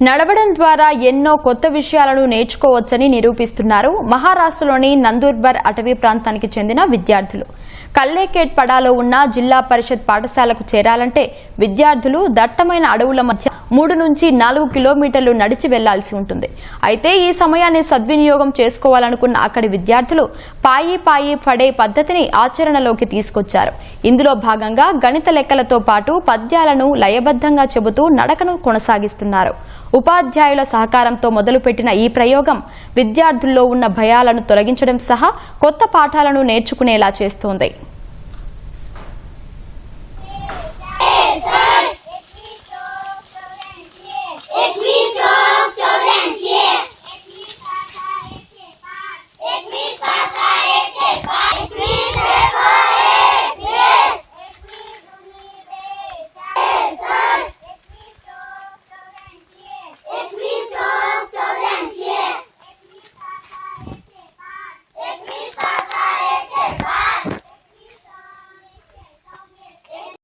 నడవడం ద్వారా ఎన్నో కొత్త విషయాలను నేర్చుకోవచ్చని నిరూపిస్తున్నారు మహారాష్ట్రలోని నందూర్బర్ అటవీ ప్రాంతానికి చెందిన విద్యార్థులు. కల్లేకేట్ పడాలో ఉన్న జిల్లా పరిషత్ పాఠశాలకు చేరాలంటే విద్యార్థులు దట్టమైన అడవుల మధ్య 3 నుంచి 4 కిలోమీటర్లు నడిచి వెళ్లాల్సి ఉంటుంది. అయితే ఈ సమయాన్ని సద్వినియోగం చేసుకోవాలనుకున్న అక్కడి విద్యార్థులు పాయి పాయి పడే పద్ధతిని ఆచరణలోకి తీసుకొచ్చారు. ఇందులో భాగంగా గణిత లెక్కలతో పాటు పద్యాలను లయబద్ధంగా చెబుతూ నడకను కొనసాగిస్తున్నారు. ఉపాధ్యాయుల సహకారంతో మొదలుపెట్టిన ఈ ప్రయోగం విద్యార్థుల్లో ఉన్న భయాలను తొలగించడం సహా కొత్త పాఠాలను నేర్చుకునేలా చేస్తోంది.